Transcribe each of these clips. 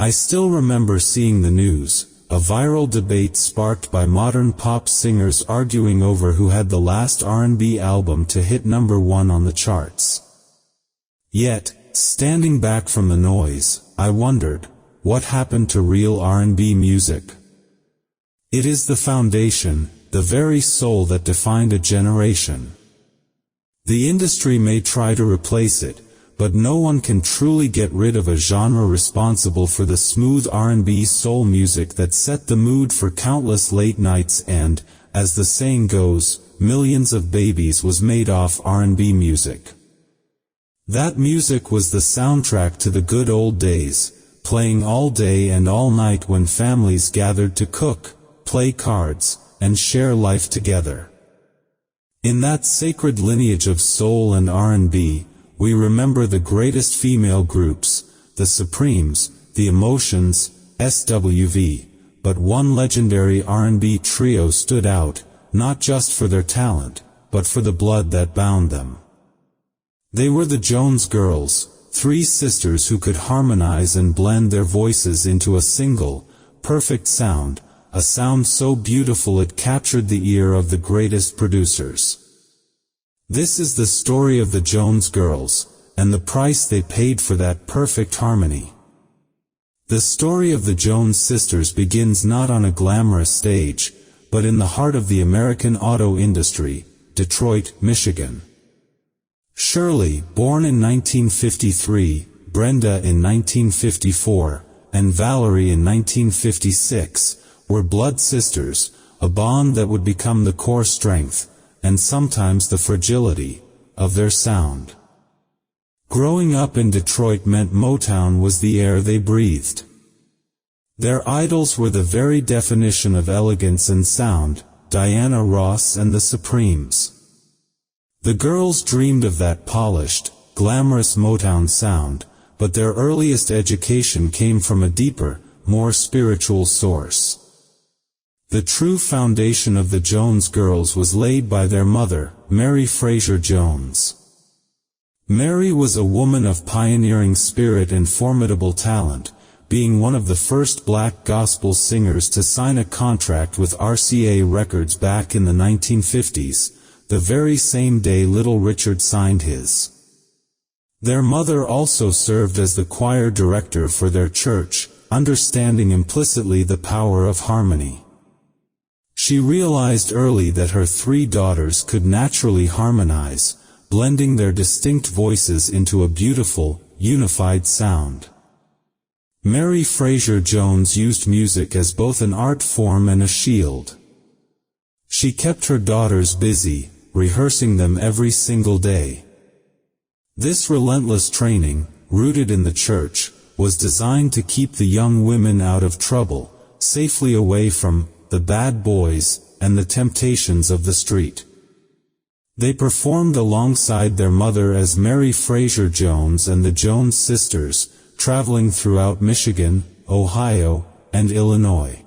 I still remember seeing the news, a viral debate sparked by modern pop singers arguing over who had the last R&B album to hit #1 on the charts. Yet, standing back from the noise, I wondered, what happened to real R&B music? It is the foundation, the very soul that defined a generation. The industry may try to replace it, but no one can truly get rid of a genre responsible for the smooth R&B soul music that set the mood for countless late nights and, as the saying goes, millions of babies was made off R&B music. That music was the soundtrack to the good old days, playing all day and all night when families gathered to cook, play cards, and share life together. In that sacred lineage of soul and R&B, we remember the greatest female groups, the Supremes, the Emotions, SWV, but one legendary R&B trio stood out, not just for their talent, but for the blood that bound them. They were the Jones Girls, three sisters who could harmonize and blend their voices into a single, perfect sound, a sound so beautiful it captured the ear of the greatest producers. This is the story of the Jones Girls, and the price they paid for that perfect harmony. The story of the Jones sisters begins not on a glamorous stage, but in the heart of the American auto industry, Detroit, Michigan. Shirley, born in 1953, Brenda in 1954, and Valorie in 1956, were blood sisters, a bond that would become the core strength, and sometimes the fragility, of their sound. Growing up in Detroit meant Motown was the air they breathed. Their idols were the very definition of elegance and sound, Diana Ross and the Supremes. The girls dreamed of that polished, glamorous Motown sound, but their earliest education came from a deeper, more spiritual source. The true foundation of the Jones Girls was laid by their mother, Mary Frazier Jones. Mary was a woman of pioneering spirit and formidable talent, being one of the first black gospel singers to sign a contract with RCA Records back in the 1950s, the very same day Little Richard signed his. Their mother also served as the choir director for their church, understanding implicitly the power of harmony. She realized early that her three daughters could naturally harmonize, blending their distinct voices into a beautiful, unified sound. Mary Frazier Jones used music as both an art form and a shield. She kept her daughters busy, rehearsing them every single day. This relentless training, rooted in the church, was designed to keep the young women out of trouble, safely away from the bad boys and the temptations of the street. They performed alongside their mother as Mary Frazier Jones and the Jones Sisters, traveling throughout Michigan, Ohio, and Illinois.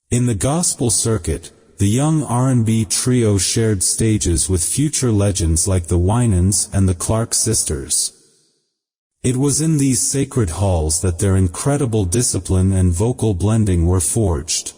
In the gospel circuit, the young R&B trio shared stages with future legends like the Winans and the Clark Sisters. It was in these sacred halls that their incredible discipline and vocal blending were forged.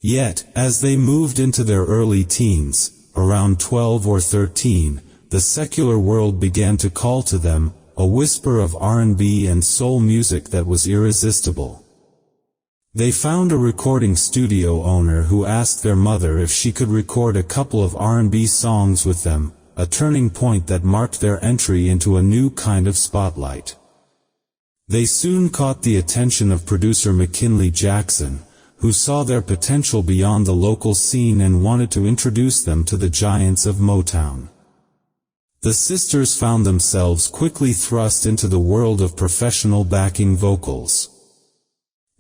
Yet, as they moved into their early teens, around 12 or 13, the secular world began to call to them, a whisper of R&B and soul music that was irresistible. They found a recording studio owner who asked their mother if she could record a couple of R&B songs with them, a turning point that marked their entry into a new kind of spotlight. They soon caught the attention of producer McKinley Jackson, who saw their potential beyond the local scene and wanted to introduce them to the giants of Motown. The sisters found themselves quickly thrust into the world of professional backing vocals.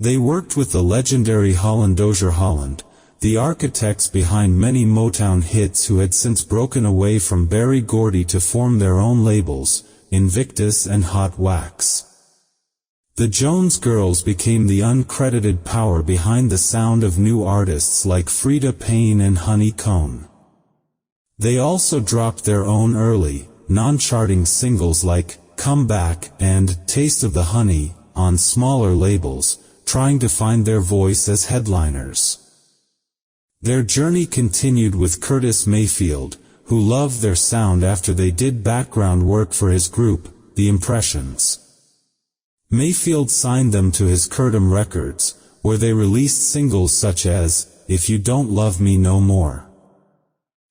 They worked with the legendary Holland Dozier Holland, the architects behind many Motown hits who had since broken away from Berry Gordy to form their own labels, Invictus and Hot Wax. The Jones Girls became the uncredited power behind the sound of new artists like Frida Payne and Honey Cone. They also dropped their own early, non-charting singles like Come Back and Taste of the Honey, on smaller labels, trying to find their voice as headliners. Their journey continued with Curtis Mayfield, who loved their sound after they did background work for his group, The Impressions. Mayfield signed them to his Curtis Records, where they released singles such as, If You Don't Love Me No More.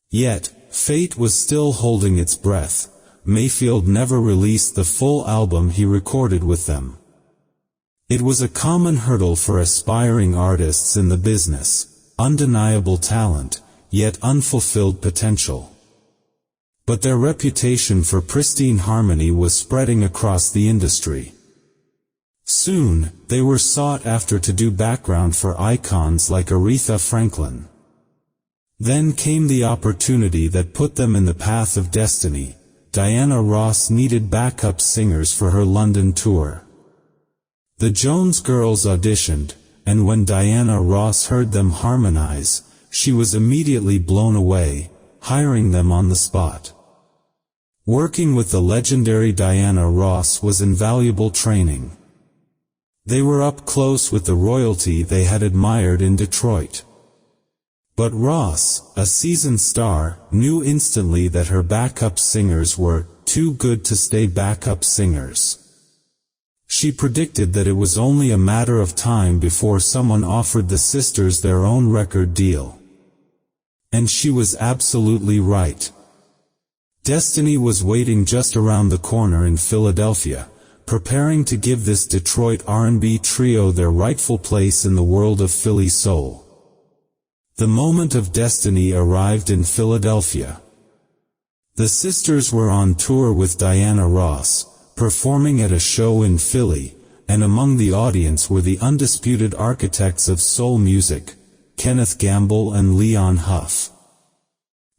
Yet, fate was still holding its breath. Mayfield never released the full album he recorded with them. It was a common hurdle for aspiring artists in the business, undeniable talent, yet unfulfilled potential. But their reputation for pristine harmony was spreading across the industry. Soon, they were sought after to do background for icons like Aretha Franklin. Then came the opportunity that put them in the path of destiny. Diana Ross needed backup singers for her London tour. The Jones Girls auditioned, and when Diana Ross heard them harmonize, she was immediately blown away, hiring them on the spot. Working with the legendary Diana Ross was invaluable training. They were up close with the royalty they had admired in Detroit. But Ross, a seasoned star, knew instantly that her backup singers were too good to stay backup singers. She predicted that it was only a matter of time before someone offered the sisters their own record deal. And she was absolutely right. Destiny was waiting just around the corner in Philadelphia, preparing to give this Detroit R&B trio their rightful place in the world of Philly soul. The moment of destiny arrived in Philadelphia. The sisters were on tour with Diana Ross, performing at a show in Philly, and among the audience were the undisputed architects of soul music, Kenneth Gamble and Leon Huff.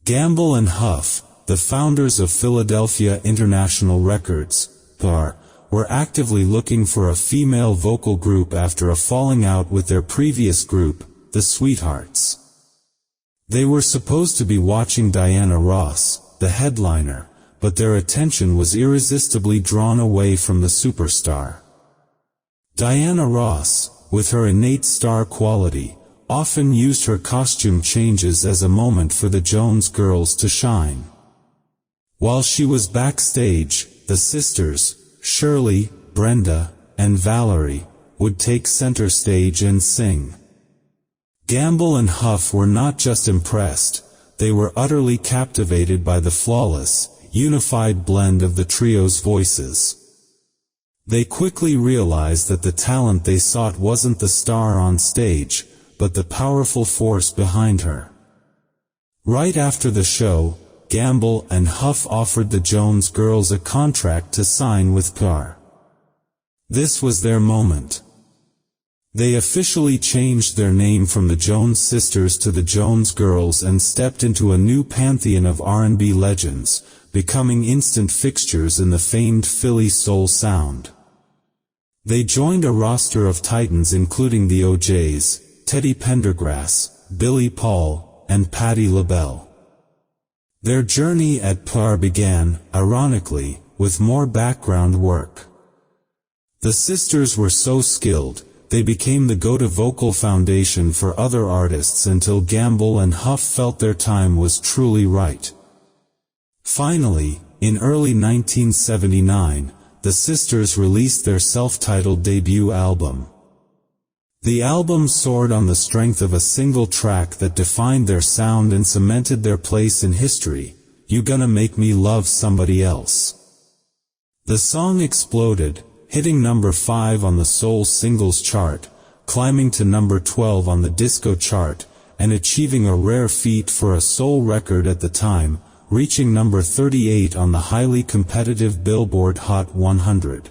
Gamble and Huff, the founders of Philadelphia International Records, PR, were actively looking for a female vocal group after a falling out with their previous group, the Sweethearts. They were supposed to be watching Diana Ross, the headliner, but their attention was irresistibly drawn away from the superstar. Diana Ross, with her innate star quality, often used her costume changes as a moment for the Jones Girls to shine. While she was backstage, the sisters, Shirley, Brenda, and Valorie, would take center stage and sing. Gamble and Huff were not just impressed, they were utterly captivated by the flawless, unified blend of the trio's voices. They quickly realized that the talent they sought wasn't the star on stage, but the powerful force behind her. Right after the show, Gamble and Huff offered the Jones Girls a contract to sign with PR. This was their moment. They officially changed their name from the Jones Sisters to the Jones Girls and stepped into a new pantheon of R&B legends, becoming instant fixtures in the famed Philly soul sound. They joined a roster of titans including the O'Jays, Teddy Pendergrass, Billy Paul, and Patti LaBelle. Their journey at PR began, ironically, with more background work. The sisters were so skilled, they became the go-to vocal foundation for other artists until Gamble and Huff felt their time was truly right. Finally, in early 1979, the sisters released their self-titled debut album. The album soared on the strength of a single track that defined their sound and cemented their place in history, You Gonna Make Me Love Somebody Else. The song exploded, hitting number 5 on the soul singles chart, climbing to number 12 on the disco chart, and achieving a rare feat for a soul record at the time, reaching number 38 on the highly competitive Billboard Hot 100.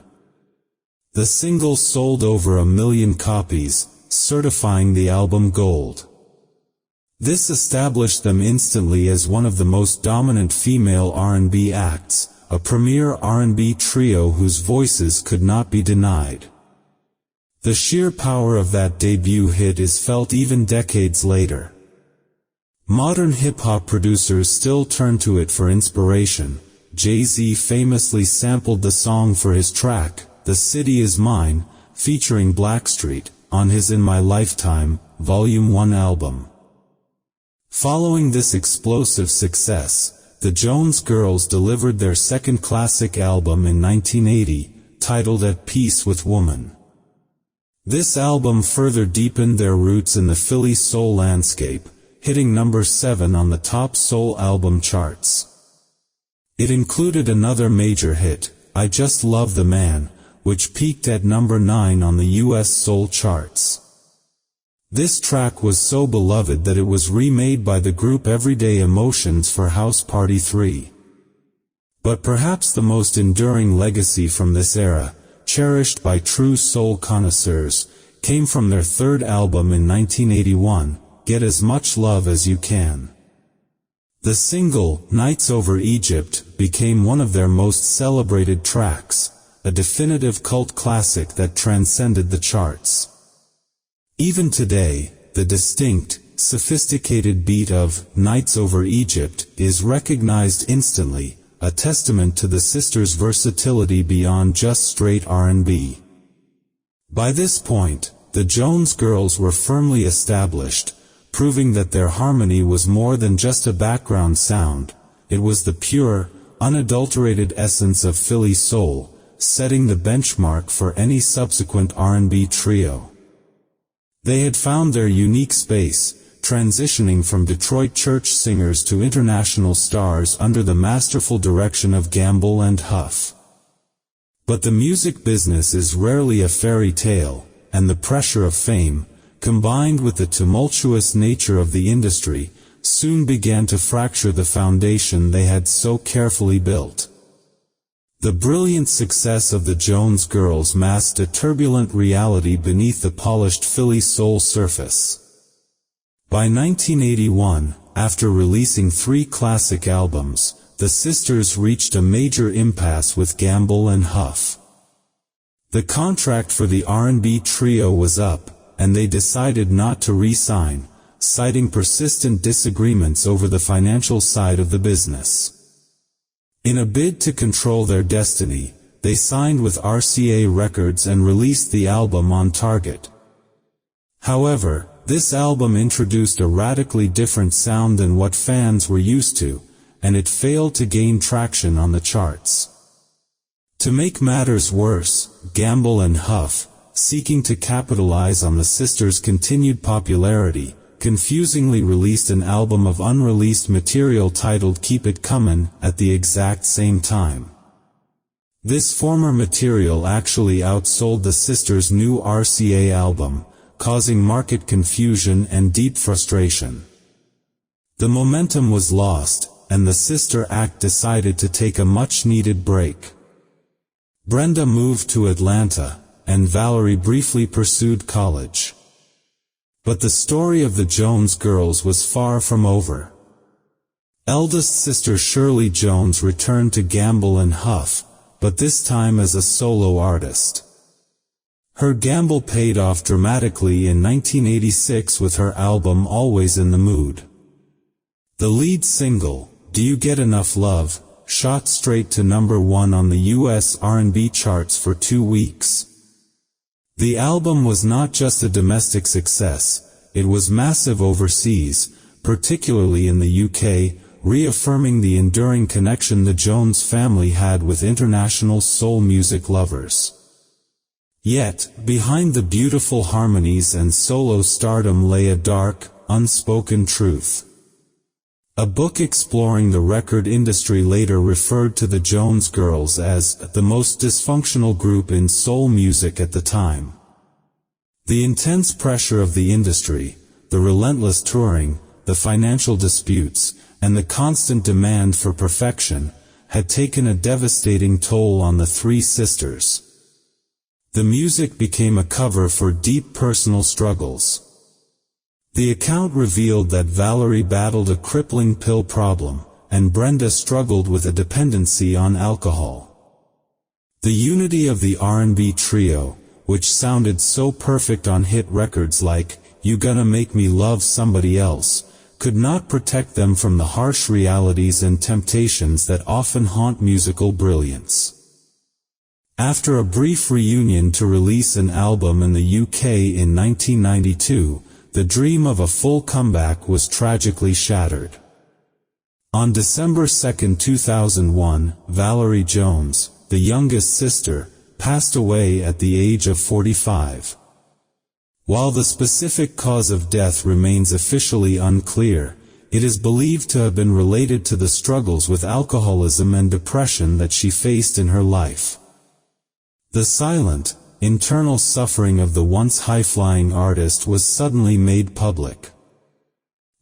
The single sold over 1 million copies, certifying the album gold. This established them instantly as one of the most dominant female R&B acts, a premier R&B trio whose voices could not be denied. The sheer power of that debut hit is felt even decades later. Modern hip-hop producers still turn to it for inspiration. Jay-Z famously sampled the song for his track, The City Is Mine, featuring Blackstreet, on his In My Lifetime, Volume 1 album. Following this explosive success, the Jones Girls delivered their second classic album in 1980, titled At Peace with Woman. This album further deepened their roots in the Philly soul landscape, hitting number 7 on the top soul album charts. It included another major hit, I Just Love the Man, which peaked at number 9 on the U.S. soul charts. This track was so beloved that it was remade by the group Everyday Emotions for House Party 3. But perhaps the most enduring legacy from this era, cherished by true soul connoisseurs, came from their third album in 1981, Get As Much Love As You Can. The single, Nights Over Egypt, became one of their most celebrated tracks, a definitive cult classic that transcended the charts. Even today, the distinct, sophisticated beat of Nights Over Egypt is recognized instantly, a testament to the sisters' versatility beyond just straight R&B. By this point, the Jones Girls were firmly established, proving that their harmony was more than just a background sound. It was the pure, unadulterated essence of Philly soul, setting the benchmark for any subsequent R&B trio. They had found their unique space, transitioning from Detroit church singers to international stars under the masterful direction of Gamble and Huff. But the music business is rarely a fairy tale, and the pressure of fame, combined with the tumultuous nature of the industry, soon began to fracture the foundation they had so carefully built. The brilliant success of the Jones Girls masked a turbulent reality beneath the polished Philly soul surface. By 1981, after releasing 3 classic albums, the sisters reached a major impasse with Gamble and Huff. The contract for the R&B trio was up, and they decided not to re-sign, citing persistent disagreements over the financial side of the business. In a bid to control their destiny, they signed with RCA Records and released the album on Target. However, this album introduced a radically different sound than what fans were used to, and it failed to gain traction on the charts. To make matters worse, Gamble and Huff, seeking to capitalize on the sisters' continued popularity, confusingly released an album of unreleased material titled Keep It Comin' at the exact same time. This former material actually outsold the sisters' new RCA album, causing market confusion and deep frustration. The momentum was lost, and the sister act decided to take a much-needed break. Brenda moved to Atlanta, and Valorie briefly pursued college. But the story of the Jones Girls was far from over. Eldest sister Shirley Jones returned to Gamble and Huff, but this time as a solo artist. Her gamble paid off dramatically in 1986 with her album Always in the Mood. The lead single, Do You Get Enough Love, shot straight to number 1 on the U.S. R&B charts for 2 weeks. The album was not just a domestic success, it was massive overseas, particularly in the UK, reaffirming the enduring connection the Jones family had with international soul music lovers. Yet, behind the beautiful harmonies and solo stardom lay a dark, unspoken truth. A book exploring the record industry later referred to the Jones Girls as the most dysfunctional group in soul music at the time. The intense pressure of the industry, the relentless touring, the financial disputes, and the constant demand for perfection, had taken a devastating toll on the 3 sisters. The music became a cover for deep personal struggles. The account revealed that Valorie battled a crippling pill problem, and Brenda struggled with a dependency on alcohol. The unity of the R&B trio, which sounded so perfect on hit records like You Gonna Make Me Love Somebody Else, could not protect them from the harsh realities and temptations that often haunt musical brilliance. After a brief reunion to release an album in the UK in 1992, the dream of a full comeback was tragically shattered. On December 2, 2001, Valorie Jones, the youngest sister, passed away at the age of 45. While the specific cause of death remains officially unclear, it is believed to have been related to the struggles with alcoholism and depression that she faced in her life. The silent, internal suffering of the once high-flying artist was suddenly made public.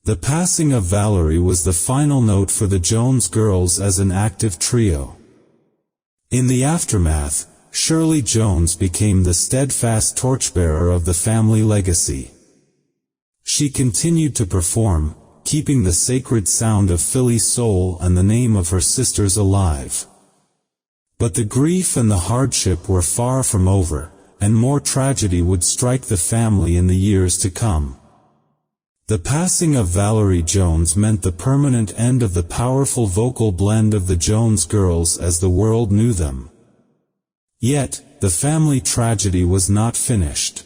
The passing of Valorie was the final note for the Jones Girls as an active trio. In the aftermath, Shirley Jones became the steadfast torchbearer of the family legacy. She continued to perform, keeping the sacred sound of Philly soul and the name of her sisters alive. But the grief and the hardship were far from over, and more tragedy would strike the family in the years to come. The passing of Valorie Jones meant the permanent end of the powerful vocal blend of the Jones Girls as the world knew them. Yet, the family tragedy was not finished.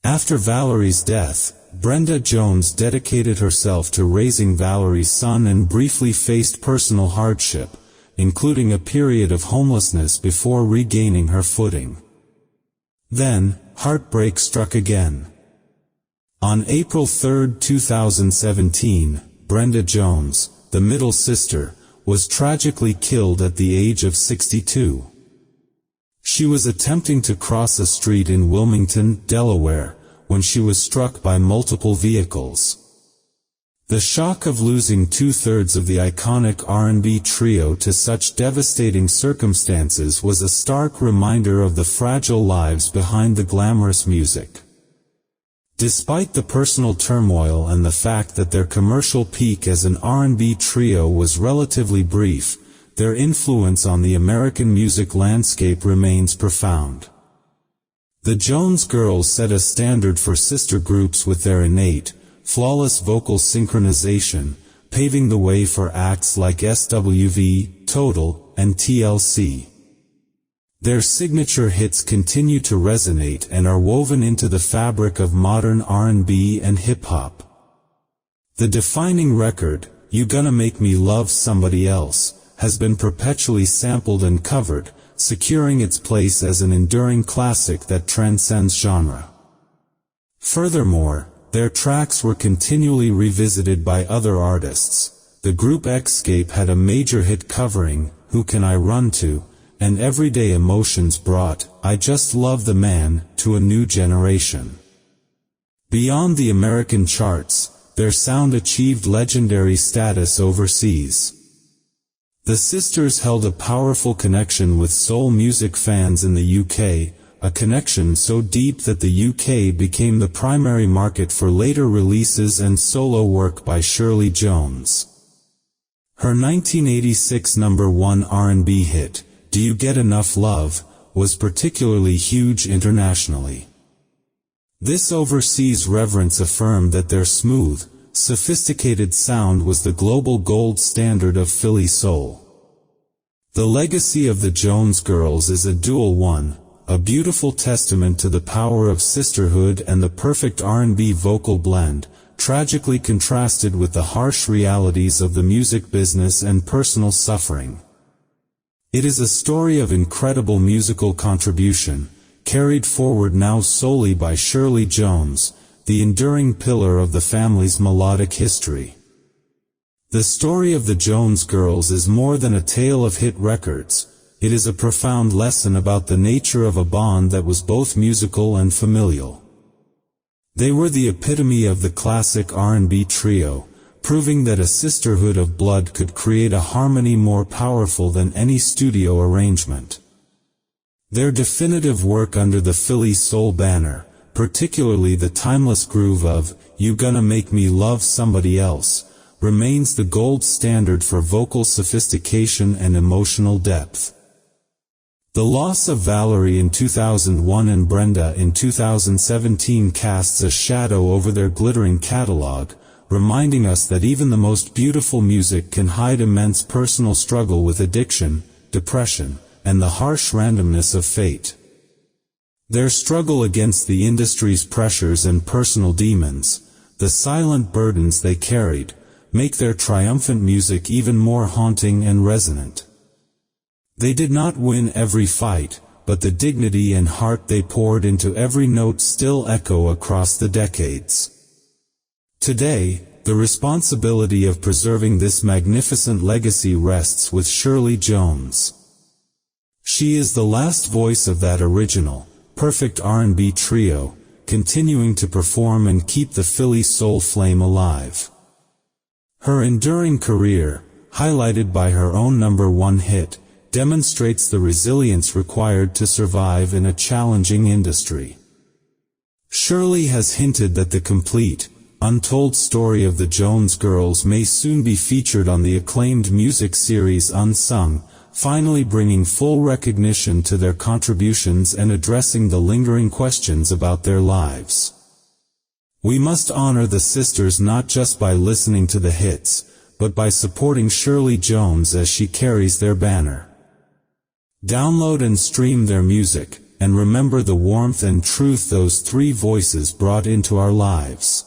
After Valorie's death, Brenda Jones dedicated herself to raising Valorie's son and briefly faced personal hardship, including a period of homelessness before regaining her footing. Then, heartbreak struck again. On April 3, 2017, Brenda Jones, the middle sister, was tragically killed at the age of 62. She was attempting to cross a street in Wilmington, Delaware, when she was struck by multiple vehicles. The shock of losing two-thirds of the iconic R&B trio to such devastating circumstances was a stark reminder of the fragile lives behind the glamorous music. Despite the personal turmoil and the fact that their commercial peak as an R&B trio was relatively brief, their influence on the American music landscape remains profound. The Jones Girls set a standard for sister groups with their innate, flawless vocal synchronization, paving the way for acts like SWV, Total, and TLC. Their signature hits continue to resonate and are woven into the fabric of modern R&B and hip-hop. The defining record, You Gonna Make Me Love Somebody Else, has been perpetually sampled and covered, securing its place as an enduring classic that transcends genre. Furthermore, their tracks were continually revisited by other artists. The group Xscape had a major hit covering Who Can I Run To, and Everyday Emotions brought I Just Love the Man to a new generation. Beyond the American charts, their sound achieved legendary status overseas. The sisters held a powerful connection with soul music fans in the UK, a connection so deep that the UK became the primary market for later releases and solo work by Shirley Jones. Her 1986 #1 R&B hit, Do You Get Enough Love, was particularly huge internationally. This overseas reverence affirmed that their smooth, sophisticated sound was the global gold standard of Philly soul. The legacy of the Jones Girls is a dual one, a beautiful testament to the power of sisterhood and the perfect R&B vocal blend, tragically contrasted with the harsh realities of the music business and personal suffering. It is a story of incredible musical contribution, carried forward now solely by Shirley Jones, the enduring pillar of the family's melodic history. The story of the Jones Girls is more than a tale of hit records. It is a profound lesson about the nature of a bond that was both musical and familial. They were the epitome of the classic R&B trio, proving that a sisterhood of blood could create a harmony more powerful than any studio arrangement. Their definitive work under the Philly soul banner, particularly the timeless groove of You Gonna Make Me Love Somebody Else, remains the gold standard for vocal sophistication and emotional depth. The loss of Valorie in 2001 and Brenda in 2017 casts a shadow over their glittering catalog, reminding us that even the most beautiful music can hide immense personal struggle with addiction, depression, and the harsh randomness of fate. Their struggle against the industry's pressures and personal demons, the silent burdens they carried, make their triumphant music even more haunting and resonant. They did not win every fight, but the dignity and heart they poured into every note still echo across the decades. Today, the responsibility of preserving this magnificent legacy rests with Shirley Jones. She is the last voice of that original, perfect R&B trio, continuing to perform and keep the Philly soul flame alive. Her enduring career, highlighted by her own #1 hit, demonstrates the resilience required to survive in a challenging industry. Shirley has hinted that the complete, untold story of the Jones Girls may soon be featured on the acclaimed music series Unsung, finally bringing full recognition to their contributions and addressing the lingering questions about their lives. We must honor the sisters not just by listening to the hits, but by supporting Shirley Jones as she carries their banner. Download and stream their music, and remember the warmth and truth those three voices brought into our lives.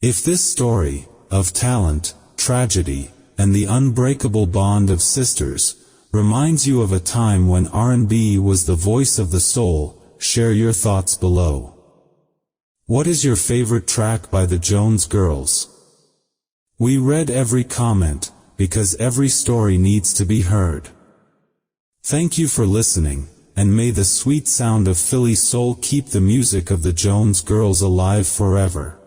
If this story, of talent, tragedy, and the unbreakable bond of sisters, reminds you of a time when R&B was the voice of the soul, share your thoughts below. What is your favorite track by the Jones Girls? We read every comment, because every story needs to be heard. Thank you for listening, and may the sweet sound of Philly soul keep the music of the Jones Girls alive forever.